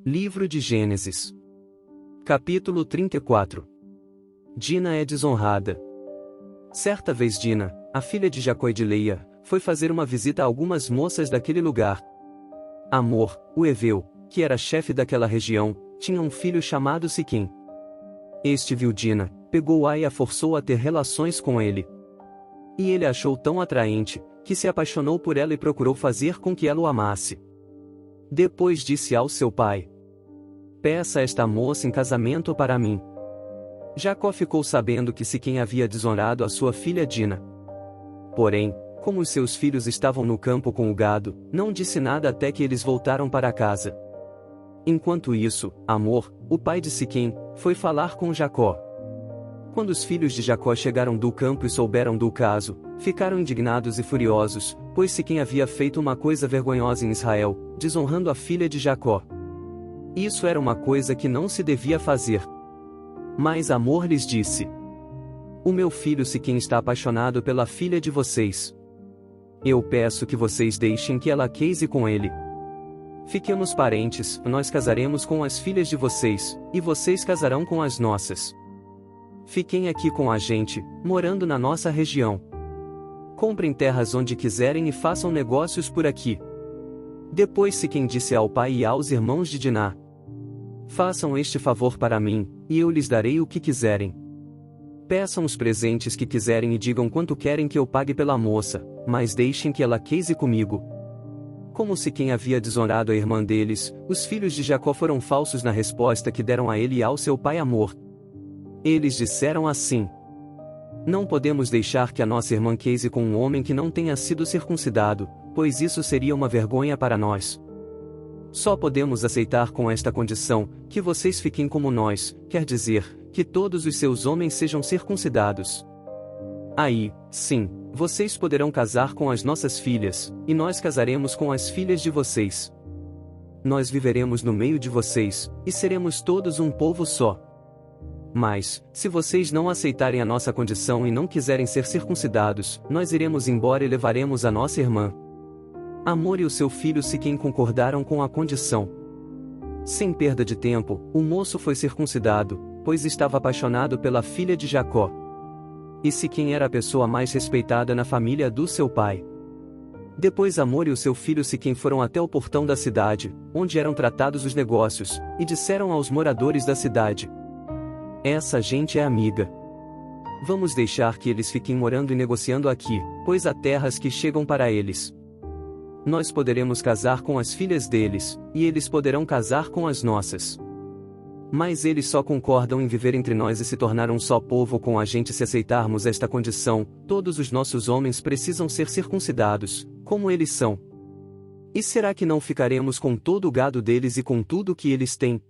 Livro de Gênesis. Capítulo 34. Dina é desonrada. Certa vez Dina, a filha de Jacó e de Leia, foi fazer uma visita a algumas moças daquele lugar. Amor, o heveu, que era chefe daquela região, tinha um filho chamado Siquém. Este viu Dina, pegou-a e a forçou a ter relações com ele. E ele a achou tão atraente, que se apaixonou por ela e procurou fazer com que ela o amasse. Depois disse ao seu pai: "Peça esta moça em casamento para mim." Jacó ficou sabendo que Siquém havia desonrado a sua filha Dina. Porém, como os seus filhos estavam no campo com o gado, não disse nada até que eles voltaram para casa. Enquanto isso, Amor, o pai de Siquém, foi falar com Jacó. Quando os filhos de Jacó chegaram do campo e souberam do caso, ficaram indignados e furiosos, pois Siquém havia feito uma coisa vergonhosa em Israel, desonrando a filha de Jacó. Isso era uma coisa que não se devia fazer. Mas Amor lhes disse: "O meu filho Siquém está apaixonado pela filha de vocês. Eu peço que vocês deixem que ela case com ele. Fiquemos parentes, nós casaremos com as filhas de vocês, e vocês casarão com as nossas. Fiquem aqui com a gente, morando na nossa região. Comprem terras onde quiserem e façam negócios por aqui." Depois Siquém disse ao pai e aos irmãos de Diná: "Façam este favor para mim, e eu lhes darei o que quiserem. Peçam os presentes que quiserem e digam quanto querem que eu pague pela moça, mas deixem que ela case comigo." Como Siquém havia desonrado a irmã deles, os filhos de Jacó foram falsos na resposta que deram a ele e ao seu pai Amor. Eles disseram assim: "Não podemos deixar que a nossa irmã case com um homem que não tenha sido circuncidado, pois isso seria uma vergonha para nós. Só podemos aceitar com esta condição, que vocês fiquem como nós, quer dizer, que todos os seus homens sejam circuncidados. Aí, sim, vocês poderão casar com as nossas filhas, e nós casaremos com as filhas de vocês. Nós viveremos no meio de vocês, e seremos todos um povo só. Mas, se vocês não aceitarem a nossa condição e não quiserem ser circuncidados, nós iremos embora e levaremos a nossa irmã." Amor e o seu filho Siquém concordaram com a condição. Sem perda de tempo, o moço foi circuncidado, pois estava apaixonado pela filha de Jacó. E Siquém era a pessoa mais respeitada na família do seu pai. Depois Amor e o seu filho Siquém foram até o portão da cidade, onde eram tratados os negócios, e disseram aos moradores da cidade: "Essa gente é amiga. Vamos deixar que eles fiquem morando e negociando aqui, pois há terras que chegam para eles. Nós poderemos casar com as filhas deles, e eles poderão casar com as nossas. Mas eles só concordam em viver entre nós e se tornar um só povo com a gente se aceitarmos esta condição. Todos os nossos homens precisam ser circuncidados, como eles são. E será que não ficaremos com todo o gado deles e com tudo o que eles têm?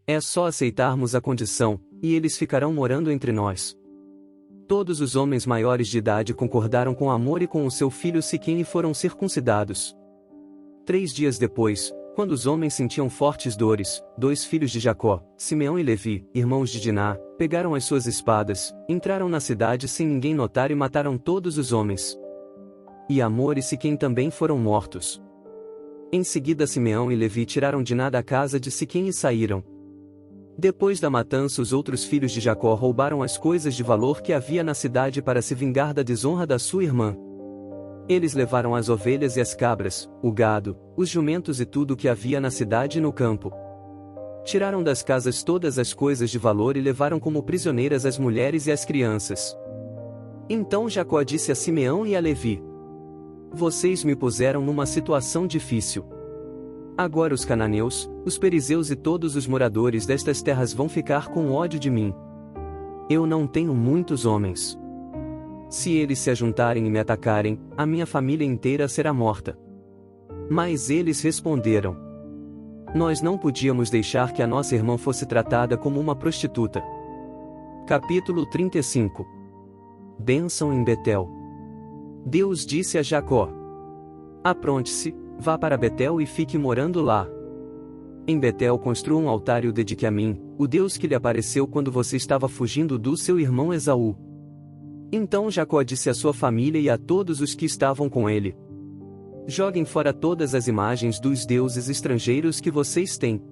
É só aceitarmos a condição, e eles ficarão morando entre nós." Todos os homens maiores de idade concordaram com Amor e com o seu filho Siquém e foram circuncidados. 3 dias depois, quando os homens sentiam fortes dores, 2 filhos de Jacó, Simeão e Levi, irmãos de Diná, pegaram as suas espadas, entraram na cidade sem ninguém notar e mataram todos os homens. E Amor e Siquém também foram mortos. Em seguida Simeão e Levi tiraram Diná da casa de Siquém e saíram. Depois da matança, os outros filhos de Jacó roubaram as coisas de valor que havia na cidade para se vingar da desonra da sua irmã. Eles levaram as ovelhas e as cabras, o gado, os jumentos e tudo o que havia na cidade e no campo. Tiraram das casas todas as coisas de valor e levaram como prisioneiras as mulheres e as crianças. Então Jacó disse a Simeão e a Levi: "Vocês me puseram numa situação difícil. Agora os cananeus, os perizeus e todos os moradores destas terras vão ficar com ódio de mim. Eu não tenho muitos homens. Se eles se ajuntarem e me atacarem, a minha família inteira será morta." Mas eles responderam: "Nós não podíamos deixar que a nossa irmã fosse tratada como uma prostituta." Capítulo 35. Bênção em Betel. Deus disse a Jacó: "Apronte-se, vá para Betel e fique morando lá. Em Betel construa um altar e o dedique a mim, o Deus que lhe apareceu quando você estava fugindo do seu irmão Esaú." Então Jacó disse à sua família e a todos os que estavam com ele: "Joguem fora todas as imagens dos deuses estrangeiros que vocês têm.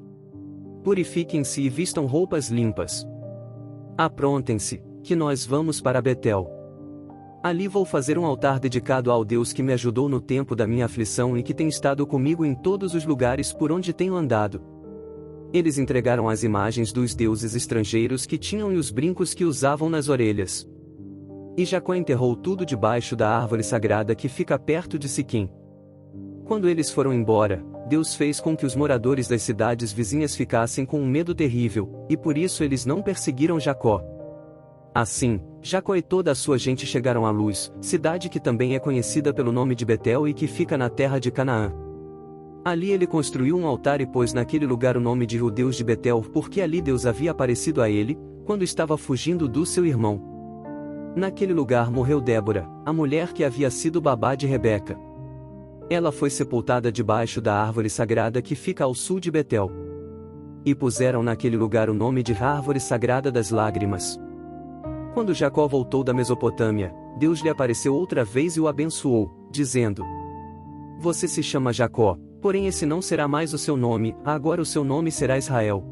Purifiquem-se e vistam roupas limpas. Aprontem-se, que nós vamos para Betel. Ali vou fazer um altar dedicado ao Deus que me ajudou no tempo da minha aflição e que tem estado comigo em todos os lugares por onde tenho andado. Eles entregaram as imagens dos deuses estrangeiros que tinham e os brincos que usavam nas orelhas. E Jacó enterrou tudo debaixo da árvore sagrada que fica perto de Siquém. Quando eles foram embora, Deus fez com que os moradores das cidades vizinhas ficassem com um medo terrível, e por isso eles não perseguiram Jacó. Assim, Jacó e toda a sua gente chegaram à Luz, cidade que também é conhecida pelo nome de Betel e que fica na terra de Canaã. Ali ele construiu um altar e pôs naquele lugar o nome de o Deus de Betel, porque ali Deus havia aparecido a ele, quando estava fugindo do seu irmão. Naquele lugar morreu Débora, a mulher que havia sido babá de Rebeca. Ela foi sepultada debaixo da árvore sagrada que fica ao sul de Betel. E puseram naquele lugar o nome de Árvore Sagrada das Lágrimas. Quando Jacó voltou da Mesopotâmia, Deus lhe apareceu outra vez e o abençoou, dizendo: Você se chama Jacó, porém esse não será mais o seu nome, agora o seu nome será Israel.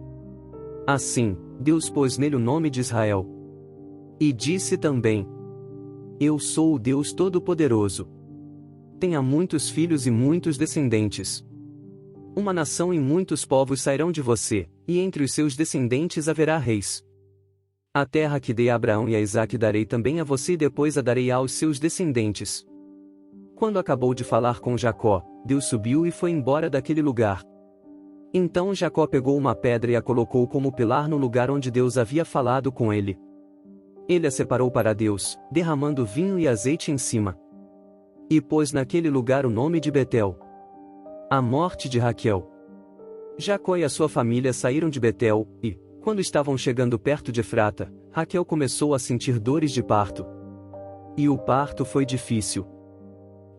Assim, Deus pôs nele o nome de Israel. E disse também: Eu sou o Deus Todo-Poderoso. Tenha muitos filhos e muitos descendentes. Uma nação e muitos povos sairão de você, e entre os seus descendentes haverá reis. A terra que dei a Abraão e a Isaque darei também a você e depois a darei aos seus descendentes. Quando acabou de falar com Jacó, Deus subiu e foi embora daquele lugar. Então Jacó pegou uma pedra e a colocou como pilar no lugar onde Deus havia falado com ele. Ele a separou para Deus, derramando vinho e azeite em cima. E pôs naquele lugar o nome de Betel. A morte de Raquel. Jacó e a sua família saíram de Betel, e, quando estavam chegando perto de Efrata, Raquel começou a sentir dores de parto. E o parto foi difícil.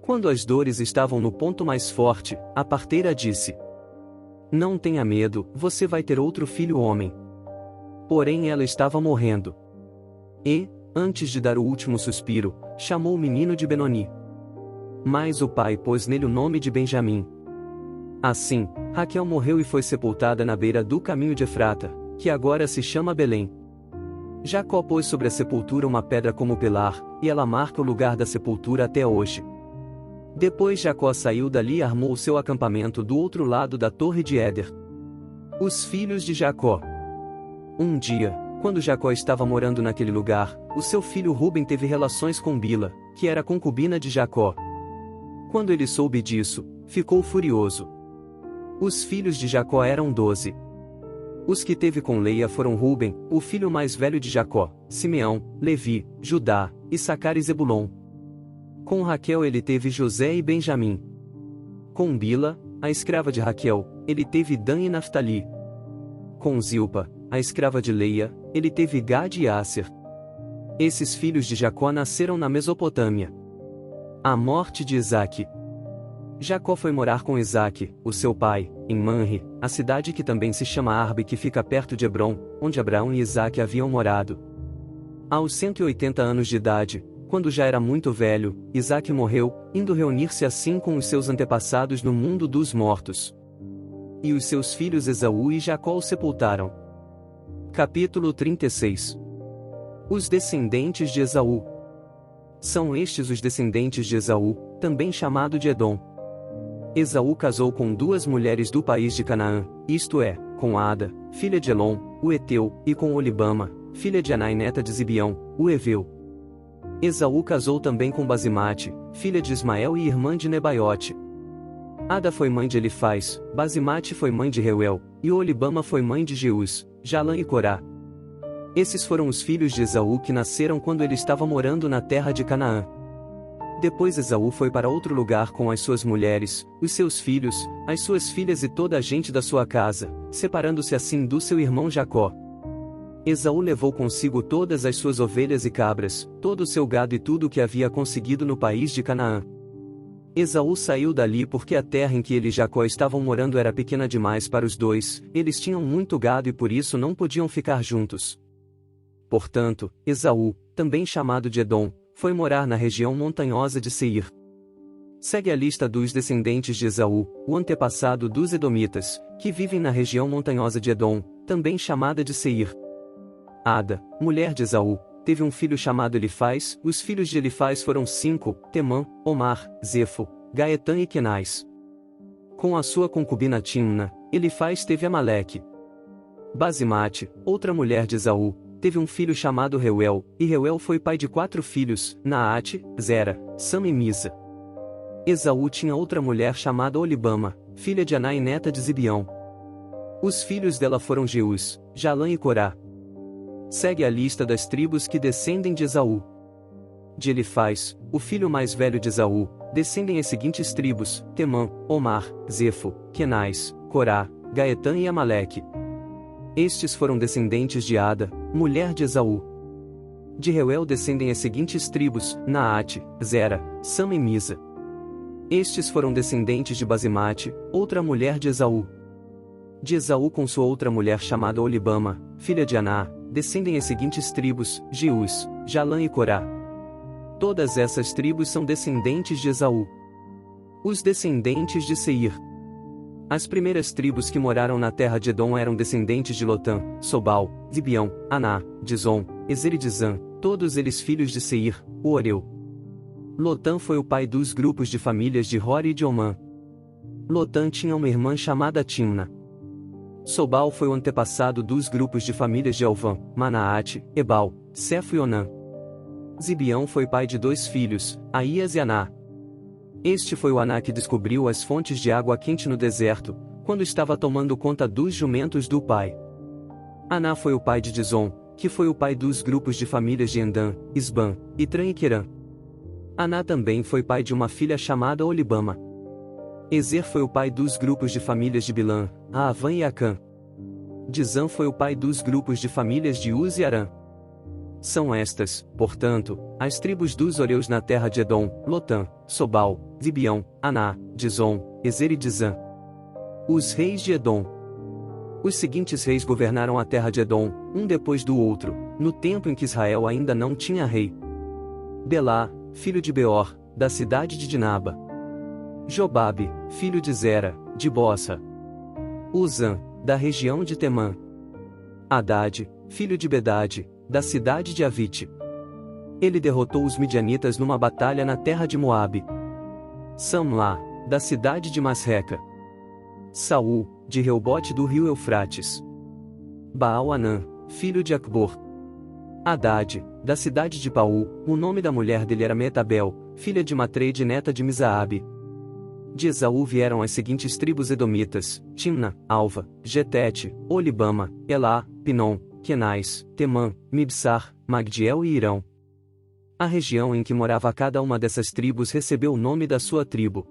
Quando as dores estavam no ponto mais forte, a parteira disse: Não tenha medo, você vai ter outro filho homem. Porém ela estava morrendo. E, antes de dar o último suspiro, chamou o menino de Benoni. Mas o pai pôs nele o nome de Benjamim. Assim, Raquel morreu e foi sepultada na beira do caminho de Efrata, que agora se chama Belém. Jacó pôs sobre a sepultura uma pedra como pilar, e ela marca o lugar da sepultura até hoje. Depois Jacó saiu dali e armou o seu acampamento do outro lado da torre de Éder. Os filhos de Jacó. Um dia, quando Jacó estava morando naquele lugar, o seu filho Ruben teve relações com Bila, que era concubina de Jacó. Quando ele soube disso, ficou furioso. Os filhos de Jacó eram 12. Os que teve com Leia foram Ruben, o filho mais velho de Jacó, Simeão, Levi, Judá, Issacar e Zebulon. Com Raquel ele teve José e Benjamim. Com Bila, a escrava de Raquel, ele teve Dan e Naftali. Com Zilpa, a escrava de Leia, ele teve Gade e Asser. Esses filhos de Jacó nasceram na Mesopotâmia. A morte de Isaque. Jacó foi morar com Isaque, o seu pai, em Manre, a cidade que também se chama Arbe que fica perto de Hebrom, onde Abraão e Isaque haviam morado. Aos 180 anos de idade, quando já era muito velho, Isaque morreu, indo reunir-se assim com os seus antepassados no mundo dos mortos. E os seus filhos Esaú e Jacó o sepultaram. Capítulo 36. Os descendentes de Esaú. São estes os descendentes de Esaú, também chamado de Edom. Esaú casou com 2 mulheres do país de Canaã, isto é, com Ada, filha de Elom, o Eteu, e com Olibama, filha de Anai neta de Zibeão, o Eveu. Esaú casou também com Basimate, filha de Ismael e irmã de Nebaiote. Ada foi mãe de Elifaz, Basimate foi mãe de Reuel, e Olibama foi mãe de Jeus, Jalã e Corá. Esses foram os filhos de Esaú que nasceram quando ele estava morando na terra de Canaã. Depois Esaú foi para outro lugar com as suas mulheres, os seus filhos, as suas filhas e toda a gente da sua casa, separando-se assim do seu irmão Jacó. Esaú levou consigo todas as suas ovelhas e cabras, todo o seu gado e tudo o que havia conseguido no país de Canaã. Esaú saiu dali porque a terra em que ele e Jacó estavam morando era pequena demais para os dois, eles tinham muito gado e por isso não podiam ficar juntos. Portanto, Esaú, também chamado de Edom, foi morar na região montanhosa de Seir. Segue a lista dos descendentes de Esaú, o antepassado dos Edomitas, que vivem na região montanhosa de Edom, também chamada de Seir. Ada, mulher de Esaú, teve um filho chamado Elifaz. Os filhos de Elifaz foram 5, Temã, Omar, Zefo, Gaetã e Kenaz. Com a sua concubina Timna, Elifaz teve Amaleque. Basimate, outra mulher de Esaú, teve um filho chamado Reuel, e Reuel foi pai de 4 filhos, Naate, Zera, Sam e Misa. Esaú tinha outra mulher chamada Olibama, filha de Aná e neta de Zibeão. Os filhos dela foram Jeus, Jalã e Corá. Segue a lista das tribos que descendem de Esaú. De Elifaz, o filho mais velho de Esaú, descendem as seguintes tribos: Temã, Omar, Zefo, Kenaz, Corá, Gaetã e Amaleque. Estes foram descendentes de Ada, mulher de Esaú. De Reuel descendem as seguintes tribos: Naate, Zera, Sam e Misa. Estes foram descendentes de Basimate, outra mulher de Esaú. De Esaú com sua outra mulher chamada Olibama, filha de Aná, descendem as seguintes tribos: Jeus, Jalã e Corá. Todas essas tribos são descendentes de Esaú. Os descendentes de Seir. As primeiras tribos que moraram na terra de Edom eram descendentes de Lotã, Sobal, Zibeão, Aná, Dizon, Ezer e Dizã, todos eles filhos de Seir, o Oreu. Lotã foi o pai dos grupos de famílias de Hori e de Omã. Lotã tinha uma irmã chamada Timna. Sobal foi o antepassado dos grupos de famílias de Elvã, Manaate, Ebal, Sefo e Onã. Zibeão foi pai de 2 filhos, Aías e Aná. Este foi o Aná que descobriu as fontes de água quente no deserto, quando estava tomando conta dos jumentos do pai. Aná foi o pai de Dizon, que foi o pai dos grupos de famílias de Endã, Isbã, Itrã e Querã. Aná também foi pai de uma filha chamada Olibama. Ezer foi o pai dos grupos de famílias de Bilã, Aavã e Acã. Dizã foi o pai dos grupos de famílias de Uz e Arã. São estas, portanto, as tribos dos Oreus na terra de Edom: Lotã, Sobal, Zibeão, Aná, Dizon, Ezer e Dizã. Os reis de Edom. Os seguintes reis governaram a terra de Edom, um depois do outro, no tempo em que Israel ainda não tinha rei. Belá, filho de Beor, da cidade de Dinaba. Jobabe, filho de Zera, de Bossa. Uzã, da região de Temã. Hadade, filho de Bedade, da cidade de Avite. Ele derrotou os midianitas numa batalha na terra de Moabe. Samlá, da cidade de Masreca. Saul, de Reobote do rio Eufrates. Baal-Anã, filho de Acbor. Hadade, da cidade de Paú, o nome da mulher dele era Metabel, filha de Matreide neta de Misaabe. De Esaú vieram as seguintes tribos edomitas: Timna, Alva, Getete, Olibama, Elá, Pinom, Kenaz, Temã, Mibsar, Magdiel e Irão. A região em que morava cada uma dessas tribos recebeu o nome da sua tribo.